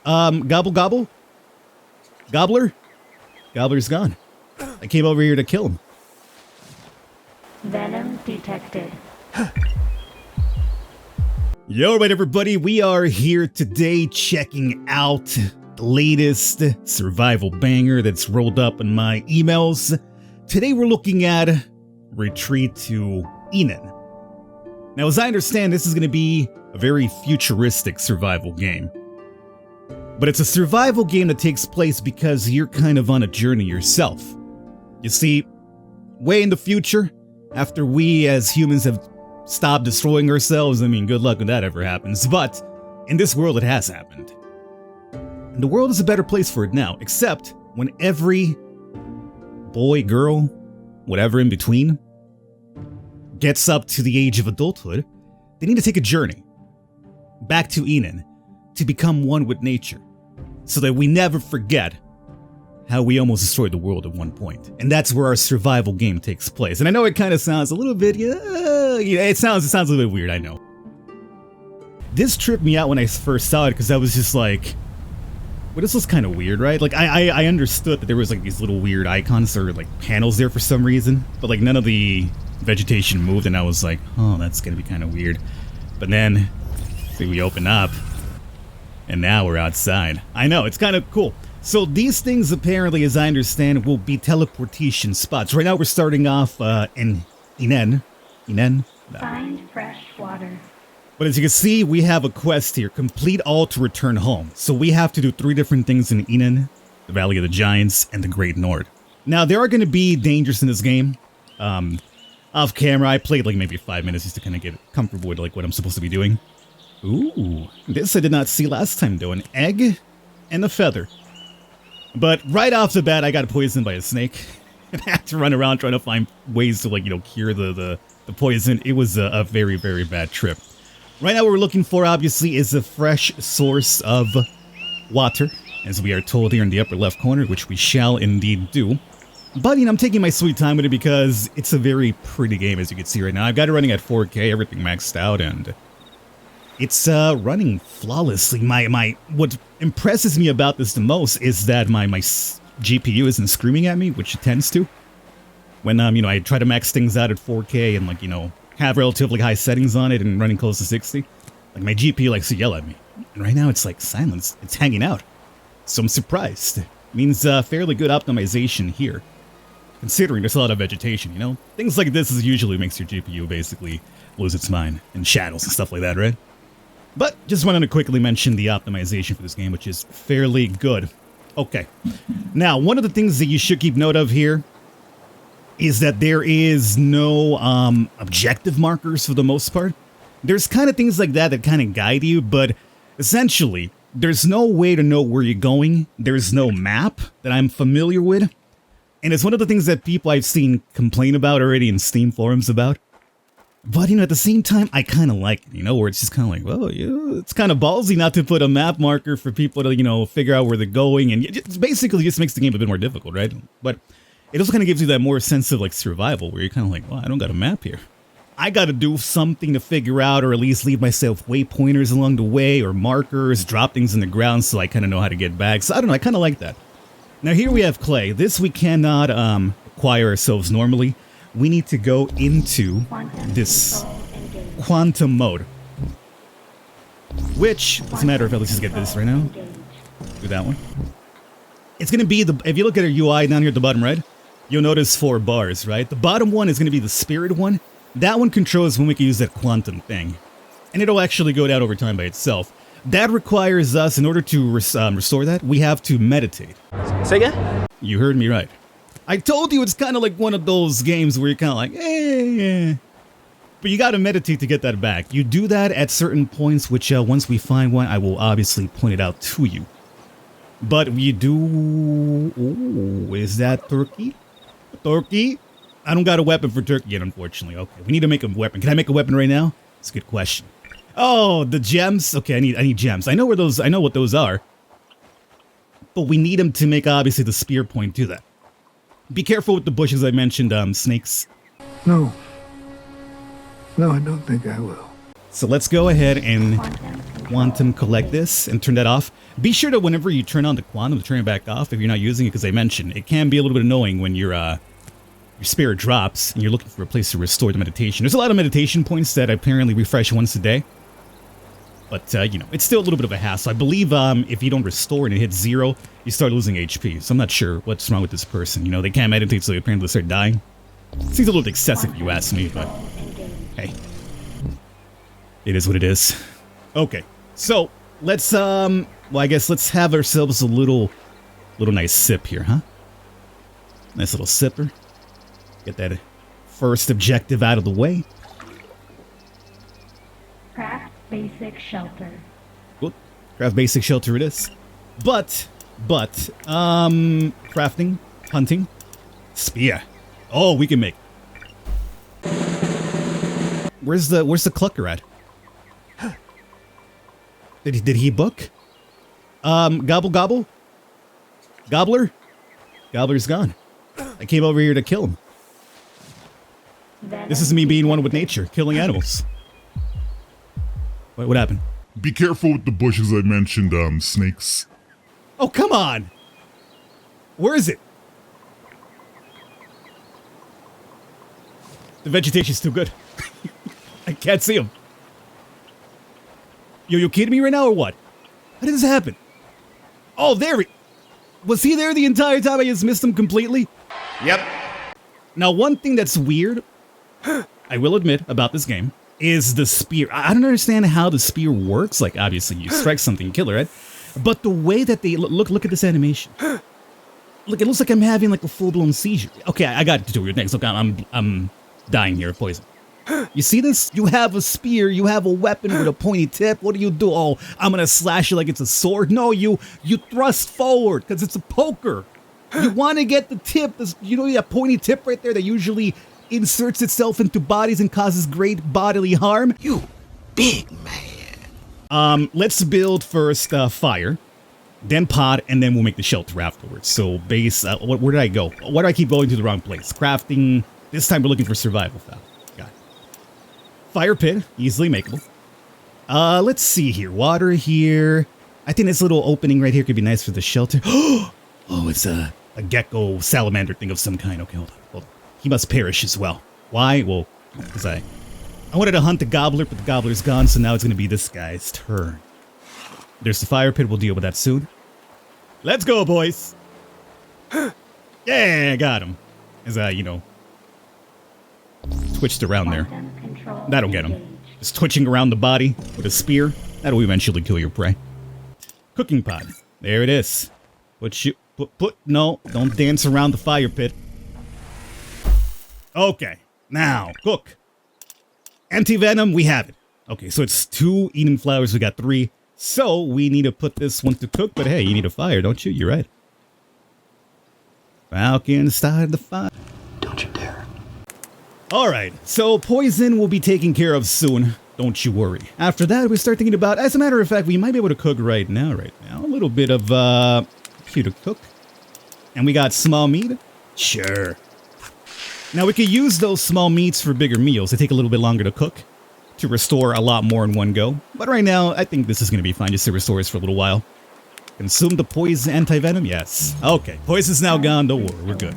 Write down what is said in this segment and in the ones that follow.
Gobble gobble? Gobbler? Gobbler's gone. I came over here to kill him. Venom detected. Yo, right everybody, we are here today checking out the latest survival banger that's rolled up in my emails. Today we're looking at Retreat to Enen. Now, as I understand, this is going to be a very futuristic survival game. But it's a survival game that takes place because you're kind of on a journey yourself. You see, way in the future, after we as humans have stopped destroying ourselves, I mean, good luck when that ever happens, but in this world it has happened. And the world is a better place for it now, except when every boy, girl, whatever in between, gets up to the age of adulthood, they need to take a journey back to Enen to become one with nature, so that we never forget how we almost destroyed the world at one point. And that's where our survival game takes place. And I know it kind of sounds a little bit, it sounds a little bit weird, I know. This tripped me out when I first saw it, because I was just like, well, this was kind of weird, right? Like, I understood that there was like these little weird icons or like panels there for some reason, but like none of the vegetation moved, and I was like, oh, that's gonna be kind of weird. But then, see, we open up, and now we're outside. I know, it's kind of cool. So these things apparently, as I understand, will be teleportation spots. Right now we're starting off in Enen. No. Find fresh water. But as you can see, we have a quest here. Complete all to return home. So we have to do 3 different things in Enen, the Valley of the Giants, and the Great Nord. Now, there are going to be dangers in this game. Off camera, I played like maybe 5 minutes just to kind of get comfortable with like what I'm supposed to be doing. Ooh, this I did not see last time though. An egg and a feather. But right off the bat, I got poisoned by a snake. And I had to run around trying to find ways to like, cure the poison. It was a very, very bad trip. Right now what we're looking for, obviously, is a fresh source of water, as we are told here in the upper left corner, which we shall indeed do. But, I'm taking my sweet time with it because it's a very pretty game, as you can see right now. I've got it running at 4K, everything maxed out, and it's running flawlessly. What impresses me about this the most is that my GPU isn't screaming at me, which it tends to. When, I try to max things out at 4K and, like, have relatively high settings on it and running close to 60. Like, my GPU likes to yell at me. And right now it's, like, silence. It's hanging out. So I'm surprised. It means fairly good optimization here. Considering there's a lot of vegetation, Things like this is usually makes your GPU basically lose its mind. And shadows and stuff like that, right? But just wanted to quickly mention the optimization for this game, which is fairly good. Okay. Now, one of the things that you should keep note of here is that there is no objective markers for the most part. There's kind of things like that kind of guide you, but essentially, there's no way to know where you're going. There's no map that I'm familiar with. And it's one of the things that people I've seen complain about already in Steam forums about. But, at the same time, I kind of like it, where it's just kind of like, well, it's kind of ballsy not to put a map marker for people to, figure out where they're going. And it basically just makes the game a bit more difficult, right? But it also kind of gives you that more sense of, like, survival, where you're kind of like, well, I don't got a map here. I got to do something to figure out, or at least leave myself waypointers along the way, or markers, drop things in the ground so I kind of know how to get back. So I don't know, I kind of like that. Now here we have clay. This we cannot acquire ourselves normally. We need to go into this quantum mode. Which, as a matter of fact, let's just get this right now. Do that one. It's going to be, if you look at our UI down here at the bottom right, you'll notice 4 bars, right? The bottom one is going to be the spirit one. That one controls when we can use that quantum thing. And it'll actually go down over time by itself. That requires us, in order to restore that, we have to meditate. Say again? You heard me right. I told you it's kind of like one of those games where you're kind of like, eh. But you got to meditate to get that back. You do that at certain points, which once we find one, I will obviously point it out to you. But we do... Ooh, is that turkey? Turkey? I don't got a weapon for turkey yet, unfortunately. Okay, we need to make a weapon. Can I make a weapon right now? It's a good question. Oh, the gems? Okay, I need gems. I know what those are. But we need them to make, obviously, the spear point do that. Be careful with the bushes I mentioned, snakes. No, I don't think I will. So let's go ahead and quantum collect this and turn that off. Be sure that whenever you turn on the quantum to turn it back off if you're not using it, because I mentioned it can be a little bit annoying when your spirit drops and you're looking for a place to restore the meditation. There's a lot of meditation points that apparently refresh once a day. But, you know, it's still a little bit of a hassle. I believe if you don't restore and it hits 0, you start losing HP. So I'm not sure what's wrong with this person. You know, they can't meditate, so they apparently start dying. Seems a little excessive if you ask me, but hey. It is what it is. Okay, so let's, well, I guess let's have ourselves a little nice sip here, huh? Nice little sipper. Get that first objective out of the way. Craft basic shelter. Good. Craft basic shelter it is. But, crafting, hunting, spear. Oh, we can make. Where's the clucker at? Did he book? Gobble gobble? Gobbler? Gobbler's gone. I came over here to kill him. This is me being one with nature, killing animals. What happened? Be careful with the bushes I mentioned, snakes. Oh, come on! Where is it? The vegetation's too good. I can't see him. Yo, you kidding me right now or what? How did this happen? Oh, there he... Was he there the entire time? I just missed him completely? Yep. Now, one thing that's weird, I will admit, about this game, is the spear. I don't understand how the spear works. Like, obviously, you strike something, kill it, right? But the way that they... Look at this animation. Look, it looks like I'm having, like, a full-blown seizure. Okay, I got to do it next. Look, I'm dying here of poison. You see this? You have a spear, you have a weapon with a pointy tip. What do? Oh, I'm gonna slash you like it's a sword. No, you thrust forward because it's a poker. You want to get the tip, you know that pointy tip right there that usually inserts itself into bodies and causes great bodily harm? You big man. Let's build first fire, then pot, and then we'll make the shelter afterwards. So base, where did I go? Why do I keep going to the wrong place? Crafting, this time we're looking for survival fowl. Fire pit, easily makeable. Let's see here. Water here. I think this little opening right here could be nice for the shelter. Oh, it's a gecko salamander thing of some kind. Okay, hold on. He must perish as well. Why? Well, because I wanted to hunt the gobbler, but the gobbler's gone, so now it's going to be this guy's turn. There's the fire pit. We'll deal with that soon. Let's go, boys. Yeah, got him. As I, you know, twitched around there. That'll get him. Just twitching around the body with a spear. That'll eventually kill your prey. Cooking pot. There it is. No, don't dance around the fire pit. Okay, now, cook. Anti-venom, we have it. Okay, so it's 2 Enen flowers, we got 3. So, we need to put this one to cook, but hey, you need a fire, don't you? You're right. Falcon started the fire. Don't you dare. Alright, so poison will be taken care of soon. Don't you worry. After that, we start thinking about, as a matter of fact, we might be able to cook right now. A little bit of, here to cook. And we got small meat. Sure. Now, we could use those small meats for bigger meals. They take a little bit longer to cook, to restore a lot more in one go. But right now, I think this is going to be fine just to restore us for a little while. Consume the poison anti-venom? Yes. Okay, poison's now gone. Don't worry, we're good.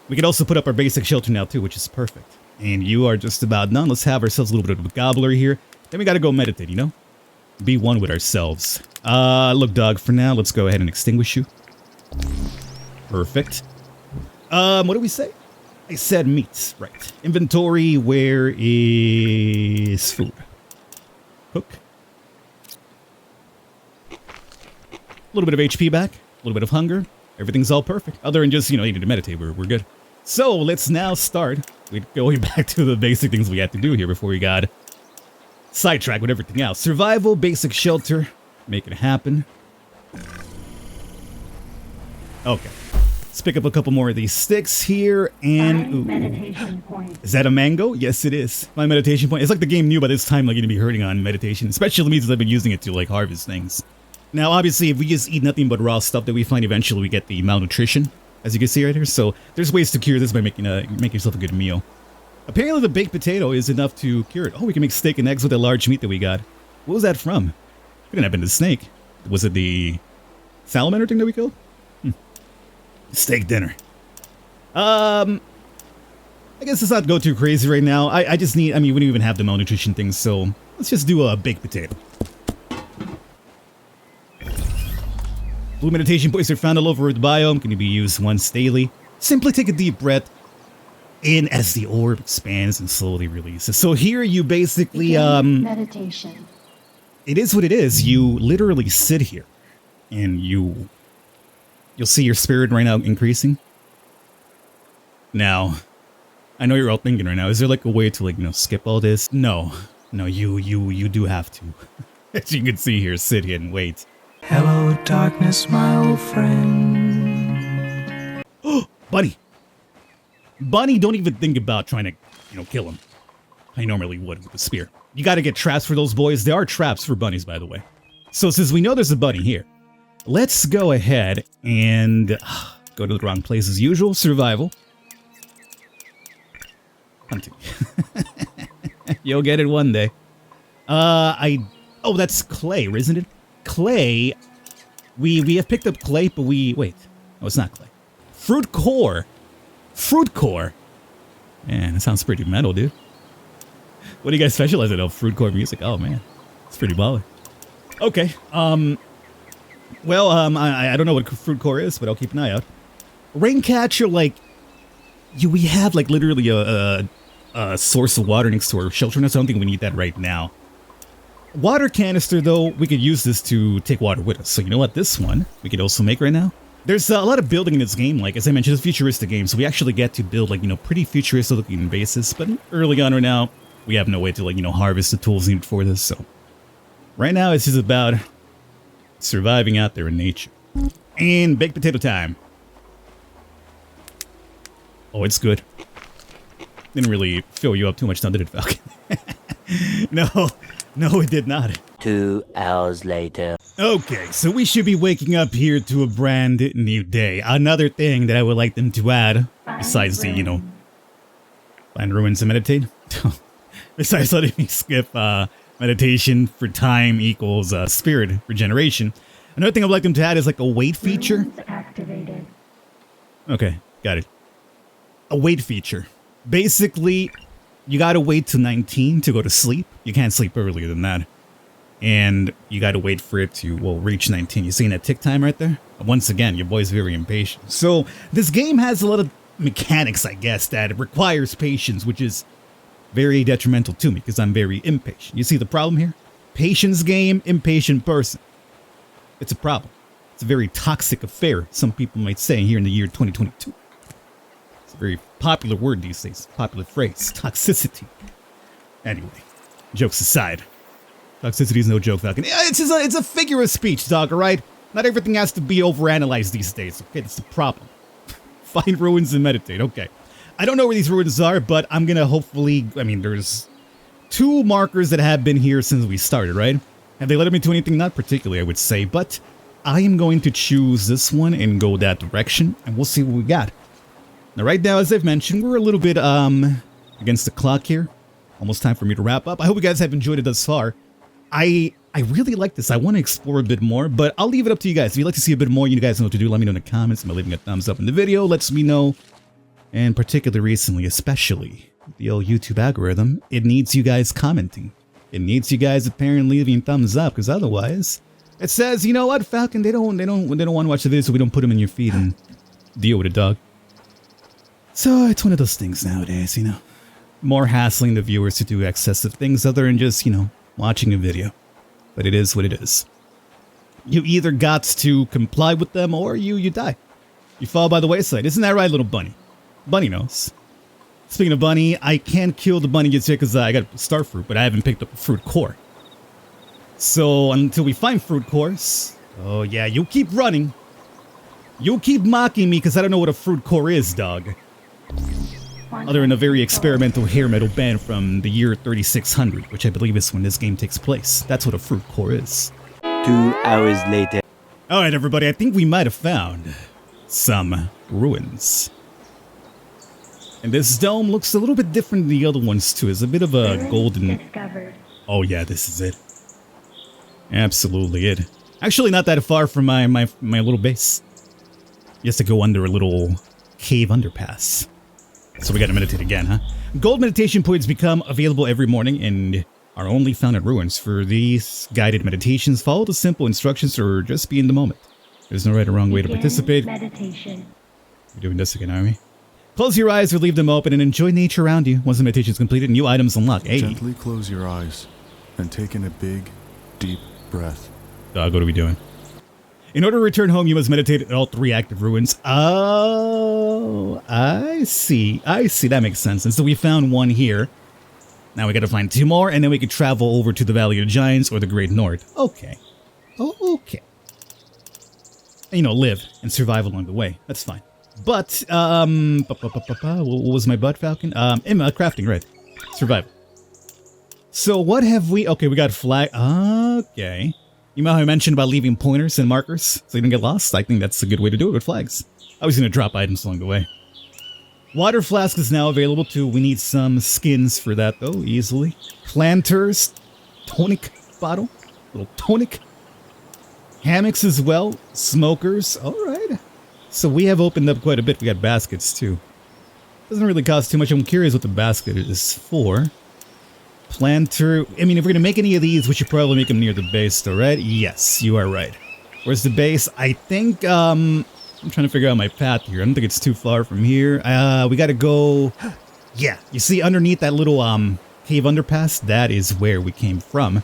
We can also put up our basic shelter now, too, which is perfect. And you are just about done. Let's have ourselves a little bit of a gobbler here. Then we got to go meditate, you know? Be one with ourselves. Look, dog, for now, let's go ahead and extinguish you. Perfect. What do we say? I said meats. Right. Inventory, where is food? Cook. A little bit of HP back. A little bit of hunger. Everything's all perfect. Other than just, you know, needing to meditate, we're good. So, let's now start with going back to the basic things we had to do here before we got sidetracked with everything else. Survival, basic shelter, make it happen. Okay. Let's pick up a couple more of these sticks here, and... Ooh. Meditation point. Is that a mango? Yes, it is. My meditation point. It's like the game knew by this time, like, you're gonna be hurting on meditation. Especially me, since I've been using it to, like, harvest things. Now, obviously, if we just eat nothing but raw stuff that we find, eventually we get the malnutrition, as you can see right here. So, there's ways to cure this by making yourself a good meal. Apparently the baked potato is enough to cure it. Oh, we can make steak and eggs with the large meat that we got. What was that from? Couldn't have been the snake. Was it the salamander thing that we killed? Steak dinner. I guess let's not go too crazy right now. I just need, I mean, we don't even have the malnutrition thing, so let's just do a baked potato. Blue meditation points are found all over the biome, can be used once daily. Simply take a deep breath in as the orb expands and slowly releases. So here you basically, meditation. it is what it is. You literally sit here and you'll see your spirit right now increasing. Now, I know you're all thinking right now, is there like a way to like, skip all this? No, you do have to. As you can see here, sit here and wait. Hello, darkness, my old friend. Oh, Bunny! Bunny, don't even think about trying to, kill him. I normally would with a spear. You gotta get traps for those boys. There are traps for bunnies, by the way. So since we know there's a bunny here, let's go ahead and go to the wrong place as usual. Survival. Hunting. You'll get it one day. Oh, that's clay, isn't it? Clay. We have picked up clay, but wait. Oh, it's not clay. Fruit core. Fruit core. Man, that sounds pretty metal, dude. What do you guys specialize in? Oh, fruit core music. Oh man, it's pretty baller. Okay. Well, I don't know what fruit core is, but I'll keep an eye out. Raincatcher, like, we have like literally a source of water next to our shelter. I don't think we need that right now. Water canister, though, we could use this to take water with us. So you know what? This one we could also make right now. There's a lot of building in this game. Like, as I mentioned, it's a futuristic game, so we actually get to build, like, pretty futuristic looking bases. But early on right now, we have no way to, like, harvest the tools needed for this. So right now, it's just about surviving out there in nature. And baked potato time. Oh, it's good. Didn't really fill you up too much, now did it, Falcon? No, it did not. 2 hours later. Okay, so we should be waking up here to a brand new day. Another thing that I would like them to add, besides the, find ruins and meditate. Besides letting me skip meditation for time equals spirit regeneration. Another thing I'd like them to add is like a wait feature. Ruins activated. Okay, got it. A wait feature. Basically, you gotta wait till 19 to go to sleep. You can't sleep earlier than that. And you gotta wait for it to, reach 19. You seeing that tick time right there? Once again, your boy's very impatient. So, this game has a lot of mechanics, I guess, that requires patience, which is very detrimental to me, because I'm very impatient. You see the problem here? Patience game, impatient person. It's a problem. It's a very toxic affair, some people might say, here in the year 2022. It's a very popular word these days, popular phrase, toxicity. Anyway, jokes aside, toxicity is no joke, Falcon. It's a figure of speech, dog, alright? Not everything has to be overanalyzed these days, okay? That's the problem. Find ruins and meditate, okay. I don't know where these ruins are, but I'm gonna hopefully, there's 2 markers that have been here since we started, right? Have they led me to anything? Not particularly, I would say, but I am going to choose this one and go that direction, and we'll see what we got. Now, right now, as I've mentioned, we're a little bit against the clock here. Almost time for me to wrap up. I hope you guys have enjoyed it thus far. I really like this. I want to explore a bit more, but I'll leave it up to you guys. If you'd like to see a bit more, you guys know what to do. Let me know in the comments by leaving a thumbs up in the video. Lets me know. And particularly recently, especially the old YouTube algorithm, it needs you guys commenting. It needs you guys apparently leaving thumbs up, because otherwise, it says, you know what, Falcon, they don't want to watch the video, so we don't put them in your feed and deal with it, dog. So it's one of those things nowadays, more hassling the viewers to do excessive things other than just, watching a video. But it is what it is. You either got to comply with them or you die. You fall by the wayside. Isn't that right, little bunny? Bunny knows. Speaking of bunny, I can't kill the bunny just yet because I got star fruit, but I haven't picked up a fruit core. So until we find fruit cores, oh yeah, you keep running. You'll keep mocking me because I don't know what a fruit core is, dog. Other than a very experimental hair metal band from the year 3600, which I believe is when this game takes place. That's what a fruit core is. 2 hours later. Alright everybody, I think we might have found some ruins. And this dome looks a little bit different than the other ones too. It's a bit of a golden... Discovered. Oh yeah, this is it. Absolutely it. Actually not that far from my little base. You have to go under a little cave underpass. So we gotta meditate again, huh? Gold meditation points become available every morning and are only found at ruins. For these guided meditations, follow the simple instructions or just be in the moment. There's no right or wrong way to Begin participate. Meditation. We're doing this again, are we? Close your eyes or leave them open and enjoy nature around you. Once the meditation is completed, new items unlock. Hey. Gently close your eyes and take in a big, deep breath. Dog, what are we doing? In order to return home, you must meditate at all 3 active ruins. Oh, I see. I see. That makes sense. And so we found one here. Now we gotta find 2 more, and then we could travel over to the Valley of the Giants or the Great North. Okay. Oh, okay. You know, live and survive along the way. That's fine. But, what was my butt, Falcon? Crafting, right. Survival. So what have we... Okay, we got flag... Okay. You know how I mentioned about leaving pointers and markers so you don't get lost? I think that's a good way to do it with flags. I was going to drop items along the way. Water flask is now available too. We need some skins for that though, easily. Planters. Tonic bottle. Little tonic. Hammocks as well. Smokers. Alright. So we have opened up quite a bit. We got baskets too. Doesn't really cost too much. I'm curious what the basket is for. Planter. I mean, if we're going to make any of these, we should probably make them near the base though, right? Yes, you are right. Where's the base? I think, I'm trying to figure out my path here. I don't think it's too far from here. We got to go... Yeah, you see underneath that little, cave underpass? That is where we came from.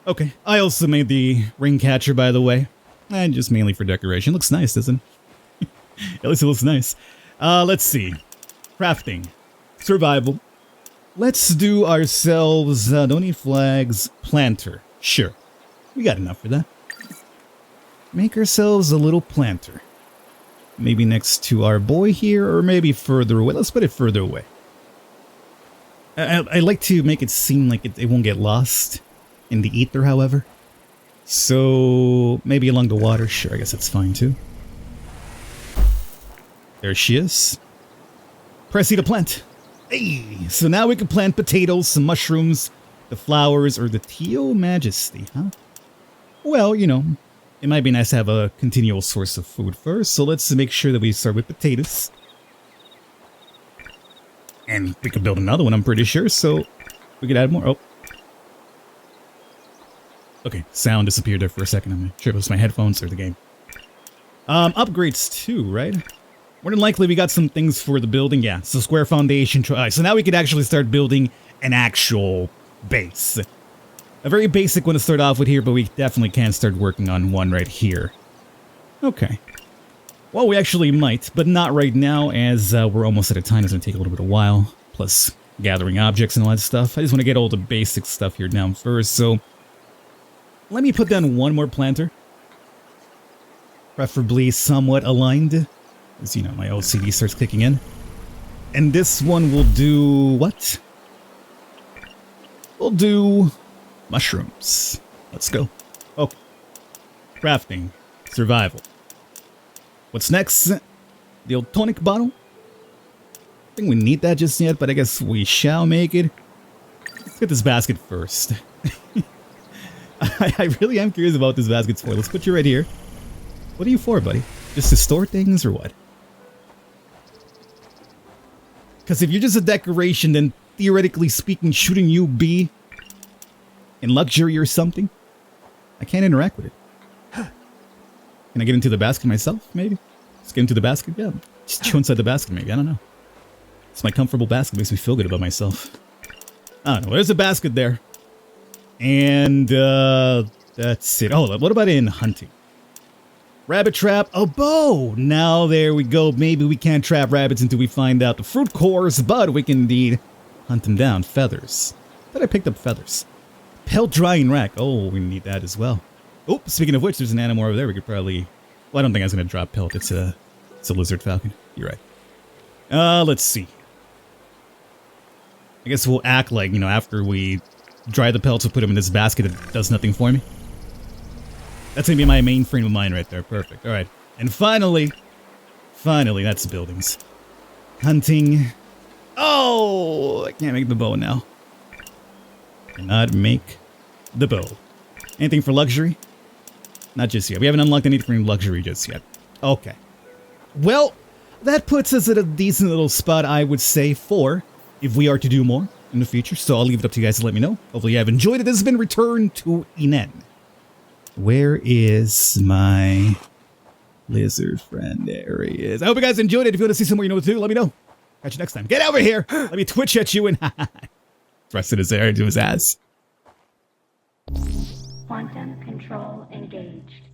Okay, I also made the ring catcher, by the way. And just mainly for decoration. Looks nice, doesn't it? At least it looks nice. Let's see. Crafting. Survival. Let's do ourselves, don't need flags, planter. Sure. We got enough for that. Make ourselves a little planter. Maybe next to our boy here, or maybe further away. Let's put it further away. I like to make it seem like it won't get lost in the ether, however. So, maybe along the water. Sure, I guess that's fine too. There she is. Press E to plant. Hey, so now we can plant potatoes, some mushrooms, the flowers, or the Teal Majesty, huh? Well, you know, it might be nice to have a continual source of food first, so let's make sure that we start with potatoes. And we could build another one, I'm pretty sure, so we could add more. Oh. Okay, sound disappeared there for a second. I'm not sure if it was my headphones or the game. Upgrades too, right? More than likely we got some things for the building. Yeah, so square foundation. So now we could actually start building an actual base. A very basic one to start off with here, but we definitely can start working on one right here. Okay. Well, we actually might, but not right now, as we're almost out of time. It's going to take a little bit of a while. Plus, gathering objects and all that stuff. I just want to get all the basic stuff here down first, so... Let me put down one more planter. Preferably somewhat aligned. As, you know, my OCD starts kicking in. And this one will do... what? We'll do... mushrooms. Let's go. Oh. Crafting. Survival. What's next? The old tonic bottle? I think we need that just yet, but I guess we shall make it. Let's get this basket first. I really am curious about this basket's for. Let's put you right here. What are you for, buddy? Just to store things or what? Because if you're just a decoration, then theoretically speaking, shouldn't you be in luxury or something? I can't interact with it. Can I get into the basket myself, maybe? Just get into the basket? Yeah, just chew inside the basket, maybe. I don't know. It's my comfortable basket. Makes me feel good about myself. I don't know. There's a basket there. And, that's it. Oh, what about in hunting? Rabbit trap. A bow. Now, there we go. Maybe we can't trap rabbits until we find out the fruit cores, but we can indeed hunt them down. Feathers. I thought I picked up feathers. Pelt drying rack. Oh, we need that as well. Oh, speaking of which, there's an animal over there. We could probably... Well, I don't think I was going to drop pelt. It's a lizard falcon. You're right. Let's see. I guess we'll act like, you know, after we dry the pelts, we'll put them in this basket that does nothing for me. That's going to be my main frame of mind right there. Perfect. All right. And finally, that's buildings. Hunting. Oh, I can't make the bow now. Cannot make the bow. Anything for luxury? Not just yet. We haven't unlocked anything for luxury just yet. Okay. Well, that puts us at a decent little spot, I would say, for if we are to do more in the future. So I'll leave it up to you guys to let me know. Hopefully you have enjoyed it. This has been Return to Enen. Where is my lizard friend? There he is. I hope you guys enjoyed it. If you want to see some more, you know what to do. Let me know. Catch you next time. Get over here. Let me twitch at you and thrusted his hair into his ass. Quantum control engaged.